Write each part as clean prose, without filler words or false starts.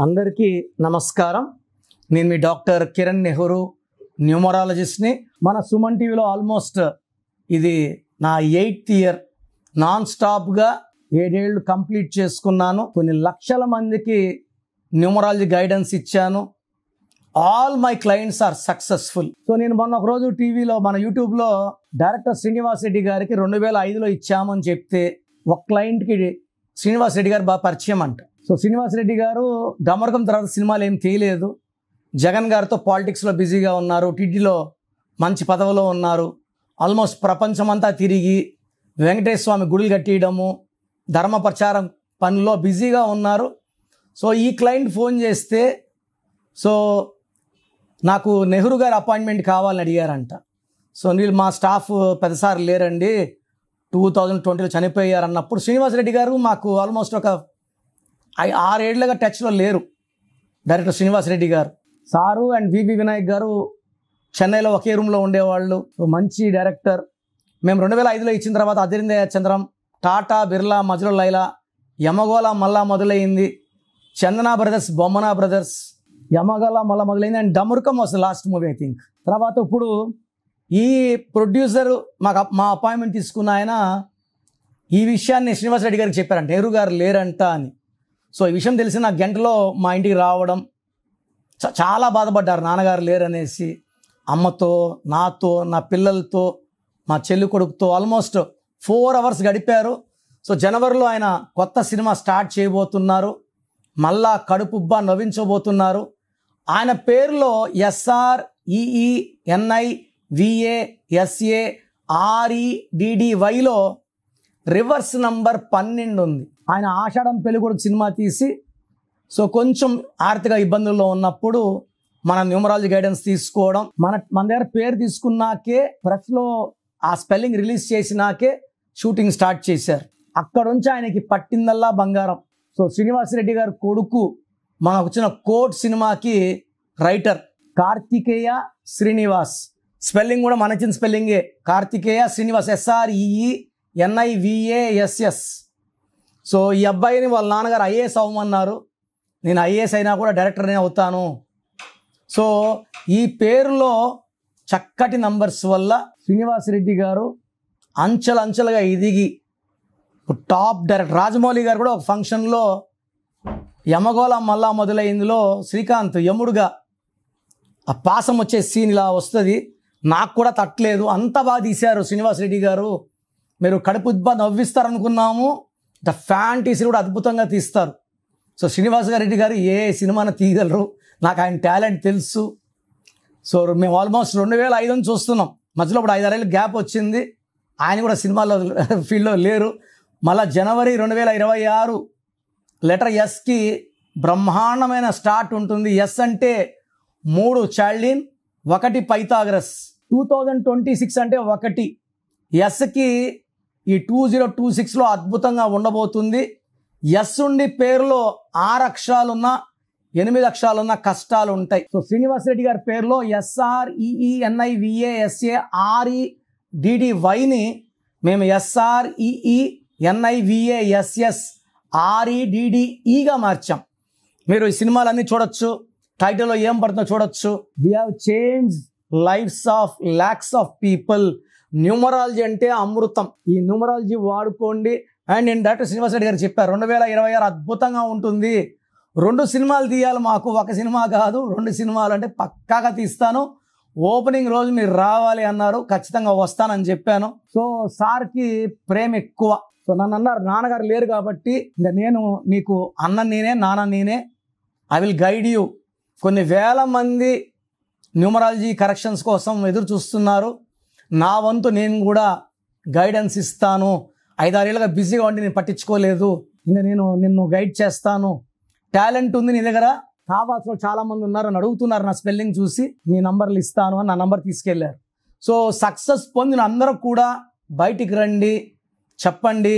అందరికీ నమస్కారం. నేను మీ డాక్టర్ కిరణ్ నెహ్రూ, న్యూమరాలజిస్ట్ని. మన సుమన్ టీవీలో ఆల్మోస్ట్ ఇది నా 8th ఇయర్. నాన్ స్టాప్గా 7 ఏళ్ళు కంప్లీట్ చేసుకున్నాను. కొన్ని లక్షల మందికి న్యూమరాలజీ గైడెన్స్ ఇచ్చాను. All my clients are successful. So నేను మొన్న ఒకరోజు టీవీలో మన యూట్యూబ్లో డైరెక్టర్ శ్రీనివాస్ రెడ్డి గారికి 2005లో ఇచ్చామని చెప్తే ఒక క్లయింట్కి శ్రీనివాస్ రెడ్డి గారు బాగా పరిచయం అంట. సో శ్రీనివాస్ రెడ్డి గారు డమరకం తర్వాత సినిమాలు ఏం తీయలేదు. జగన్ గారితో పాలిటిక్స్లో బిజీగా ఉన్నారు, టీటీలో మంచి పదవిలో ఉన్నారు. ఆల్మోస్ట్ ప్రపంచమంతా తిరిగి వెంకటేశ్వర స్వామి గుడులు కట్టియడము, ధర్మ ప్రచారం పనిలో బిజీగా ఉన్నారు. సో ఈ క్లయింట్ ఫోన్ చేస్తే సో నాకు నెహ్రూ గారి అపాయింట్మెంట్ కావాలని అడిగారంట. సో వీళ్ళు మా స్టాఫ్ పెద్దసారి లేరండి, 2020లో చనిపోయారు అన్నప్పుడు శ్రీనివాస్ రెడ్డి గారు మాకు ఆల్మోస్ట్ ఒక 6 ఏళ్ళగా టచ్లో లేరు. డైరెక్టర్ శ్రీనివాస్ రెడ్డి గారు, సారు అండ్ వివి వినాయక్ గారు చెన్నైలో ఒకే రూమ్లో ఉండేవాళ్ళు. మంచి డైరెక్టర్. మేము 2005లో ఇచ్చిన తర్వాత అదిరిందయ చంద్రం, టాటా, బిర్లా, మధ్యలో Laila, Yamagola Malla Modalaindi, Chandana brothers, Bommana brothers, Yamagola Malla Modalaindi and Damarukam was last movie I think. తర్వాత ఇప్పుడు ఈ ప్రొడ్యూసర్ మా అపాయింట్మెంట్ తీసుకున్న ఆయన ఈ విషయాన్ని శ్రీనివాస్ రెడ్డి గారికి చెప్పారంట, నెహ్రూ గారు లేరంట అని. సో ఈ విషయం తెలిసి నా గంటలో మా ఇంటికి రావడం, చాలా బాధపడ్డారు నాన్నగారు లేరనేసి. అమ్మతో, నాతో, నా పిల్లలతో, మా చెల్లి కొడుకుతో ఆల్మోస్ట్ 4 hours గడిపారు. సో జనవరిలో ఆయన కొత్త సినిమా స్టార్ట్ చేయబోతున్నారు, మళ్ళా కడుపుబ్బా నవ్వించబోతున్నారు. ఆయన పేరులో SREENIVASAREDDYలో రివర్స్ నంబర్ 12 ఉంది. ఆయన ఆషాఢం పెళ్ళికొడుకు సినిమా తీసి సో కొంచెం ఆర్థిక ఇబ్బందుల్లో ఉన్నప్పుడు మన న్యూమరాలజీ గైడెన్స్ తీసుకోవడం, మన దగ్గర పేరు తీసుకున్నాకే ప్రెస్లో ఆ స్పెల్లింగ్ రిలీజ్ చేసినాకే షూటింగ్ స్టార్ట్ చేశారు. అక్కడ నుంచి ఆయనకి పట్టిందల్లా బంగారం. సో శ్రీనివాస్ రెడ్డి గారి కొడుకు మనకు వచ్చిన కోర్ట్ సినిమాకి రైటర్ కార్తికేయ శ్రీనివాస్. స్పెల్లింగ్ కూడా మనచిన స్పెల్లింగే, కార్తికేయ శ్రీనివాస్, SREENIVASS. సో ఈ అబ్బాయిని వాళ్ళ నాన్నగారు IAS అవ్వమన్నారు. నేను IAS అయినా కూడా డైరెక్టర్నే అవుతాను. సో ఈ పేరులో చక్కటి నంబర్స్ వల్ల శ్రీనివాస్ రెడ్డి గారు అంచెలంచెలుగా ఎదిగి టాప్ డైరెక్టర్. రాజమౌళి గారు కూడా ఒక ఫంక్షన్లో యమగోళ మళ్ళా మొదలైందిలో శ్రీకాంత్ యముడుగా ఆ పాసం వచ్చే సీన్ ఇలా వస్తుంది, నాకు కూడా తట్టలేదు, అంత బాగా తీశారు శ్రీనివాస్ రెడ్డి గారు, మీరు కడుపు నవ్విస్తారు అనుకున్నాము, ద ఫ్యాంటీసీ కూడా అద్భుతంగా తీస్తారు. సో శ్రీనివాస్ రెడ్డి గారు ఏ సినిమాను తీయగలరు, నాకు ఆయన టాలెంట్ తెలుసు. సో మేము ఆల్మోస్ట్ 2005 నుంచి చూస్తున్నాం, మధ్యలో ఇప్పుడు 5-6 ఏళ్ళు గ్యాప్ వచ్చింది, ఆయన కూడా సినిమాలో ఫీల్డ్లో లేరు. మళ్ళీ జనవరి 2026 లెటర్ ఎస్కి బ్రహ్మాండమైన స్టార్ట్ ఉంటుంది. ఎస్ అంటే 3 చాల్డిన్, 1 పైథాగరస్. 2026 అంటే 1. ఎస్కి ఈ 2026లో అద్భుతంగా ఉండబోతుంది. ఎస్ ఉండి పేరులో 6 అక్షరాలున్నా 8 అక్షరాలున్న కష్టాలు ఉంటాయి. సో శ్రీనివాస్ రెడ్డి గారి పేరులో SREENIVASAREDDYని మేము SREENIVASSREDDEగా మార్చాం. మీరు ఈ సినిమాలన్నీ చూడొచ్చు, టైటిల్లో ఏం పడుతుందో చూడొచ్చు. We have change lives of lakhs of people. Numerology అంటే అమృతం. ఈ న్యూమరాలజీ వాడుకోండి. అండ్ నేను డాక్టర్ శ్రీనివాస్ రెడ్డి గారు చెప్పారు 2026 అద్భుతంగా ఉంటుంది, 2 సినిమాలు తీయాలి మాకు, 1 సినిమా కాదు 2 సినిమాలు అంటే పక్కాగా తీస్తాను, ఓపెనింగ్ రోజు మీరు రావాలి అన్నారు. ఖచ్చితంగా వస్తానని చెప్పాను. సో సార్కి ప్రేమ ఎక్కువ. సో నన్ను అన్నారు, నాన్నగారు లేరు కాబట్టి ఇంకా నేను నీకు అన్న నేనే, నాన్న నేనే, ఐ విల్ గైడ్ యూ. కొన్ని వేల మంది న్యూమరాలజీ కరెక్షన్స్ కోసం ఎదురు చూస్తున్నారు, నా వంతు నేను కూడా గైడెన్స్ ఇస్తాను. 5-6 ఏళ్ళుగా బిజీగా ఉండి నేను పట్టించుకోలేదు, ఇంకా నేను నిన్ను గైడ్ చేస్తాను, టాలెంట్ ఉంది నీ దగ్గర, కావాల్సిన చాలామంది ఉన్నారు అని అడుగుతున్నారు, నా స్పెల్లింగ్ చూసి నీ నంబర్లు ఇస్తాను అని నా నంబర్ తీసుకెళ్ళారు. సో సక్సెస్ పొందిన అందరూ కూడా బయటికి రండి, చెప్పండి,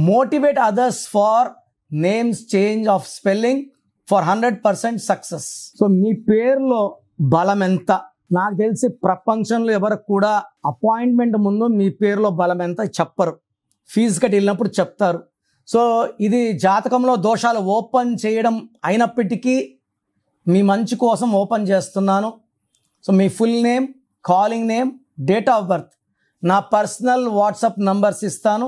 motivate others for names change of spelling for 100% success. So మీ పేరులో బలం ఎంత? నాకు తెలిసి ప్రపంచంలో ఎవరికి కూడా అపాయింట్మెంట్ ముందు మీ పేరులో బలం ఎంత చెప్పరు, ఫీజు కట్టి వెళ్ళినప్పుడు చెప్తారు. సో ఇది జాతకంలో దోషాలు ఓపెన్ చేయడం అయినప్పటికీ మీ మంచి కోసం ఓపెన్ చేస్తున్నాను. So me full name, calling name, date of birth, నా పర్సనల్ వాట్సాప్ నంబర్స్ ఇస్తాను.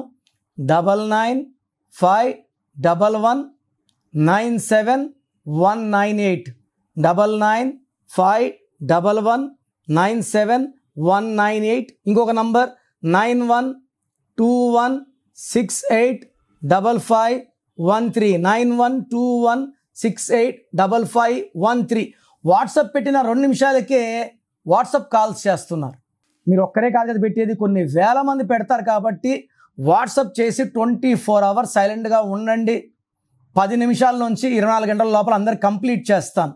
9951197198 9951197198. ఇంకొక నంబర్ 9121685513 9121685513. వాట్సాప్ పెట్టిన 2 నిమిషాలకే వాట్సాప్ కాల్స్ చేస్తున్నారు. మీరు ఒక్కరే కాదు కదా పెట్టేది, కొన్ని వేల మంది పెడతారు. కాబట్టి వాట్సాప్ చేసి 24 hours సైలెంట్గా ఉండండి. 10 నిమిషాల నుంచి 24 గంటల లోపల అందరు కంప్లీట్ చేస్తాను.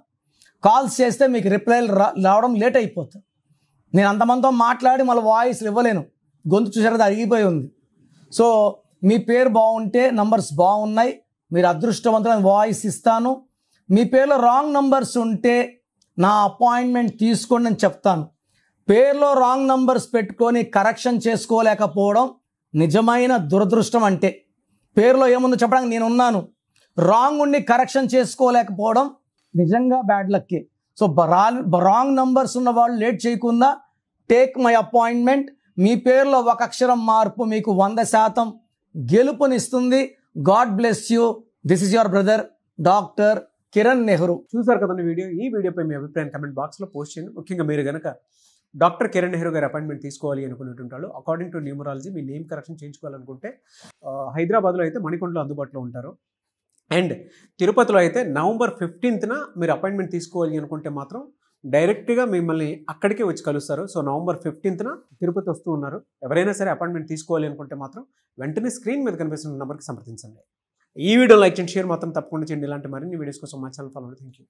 కాల్స్ చేస్తే మీకు రిప్లైలు రావడం లేట్ అయిపోతుంది. నేను అంతమందితో మాట్లాడి మళ్ళీ వాయిస్లు ఇవ్వలేను, గొంతు చూసారు కదా అరిగిపోయి ఉంది. సో మీ పేరు బాగుంటే నంబర్స్ బాగున్నాయి, మీరు అదృష్టవంతమైన వాయిస్ ఇస్తాను. మీ పేరులో రాంగ్ నంబర్స్ ఉంటే నా అపాయింట్మెంట్ తీసుకోండి అని చెప్తాను. పేరులో రాంగ్ నంబర్స్ పెట్టుకొని కరెక్షన్ చేసుకోలేకపోవడం నిజమైన దురదృష్టం. అంటే పేరులో ఏముందో చెప్పడానికి నేను ఉన్నాను, రాంగ్ ఉండి కరెక్షన్ చేసుకోలేకపోవడం నిజంగా బ్యాడ్ లక్కే. సో రాంగ్ నంబర్స్ ఉన్న వాళ్ళు లేట్ చేయకుండా టేక్ మై అపాయింట్మెంట్. మీ పేరులో ఒక అక్షరం మార్పు మీకు 100% గెలుపునిస్తుంది. God bless you. This is your brother doctor Kiran Nehru. చూసారు కదండి వీడియో. ఈ వీడియోపై మీ అభిప్రాయం కమెంట్ బాక్స్లో పోస్ట్ చేయండి. ముఖ్యంగా మీరు కనుక డాక్టర్ కిరణ్ నెహ్రూ గారి అపాయింట్మెంట్ తీసుకోవాలి అనుకునేటుంటారు, అకార్డింగ్ టు న్యూమరాలజీ మీ నేమ్ కరెక్షన్ చేయించుకోవాలనుకుంటే హైదరాబాద్లో అయితే మణికొండలో అందుబాటులో ఉంటారు. అండ్ తిరుపతిలో అయితే November 15th మీరు అపాయింట్మెంట్ తీసుకోవాలి అనుకుంటే మాత్రం డైరెక్ట్గా మిమ్మల్ని అక్కడికే వచ్చి కలుస్తారు. సో November 15th తిరుపతి వస్తూ ఉన్నారు. ఎవరైనా సరే అపాయింట్మెంట్ తీసుకోవాలి అనుకుంటే మాత్రం వెంటనే స్క్రీన్ మీద కనిపిస్తున్న నెంబర్కి సంప్రదించండి. ఈ వీడియో లైక్ చేయండి, షేర్ మాత్రం తప్పకుండా చేయండి. ఇలాంటి మరిన్ని వీడియోస్ కోసం మా ఛానల్ ఫాలో. Thank you.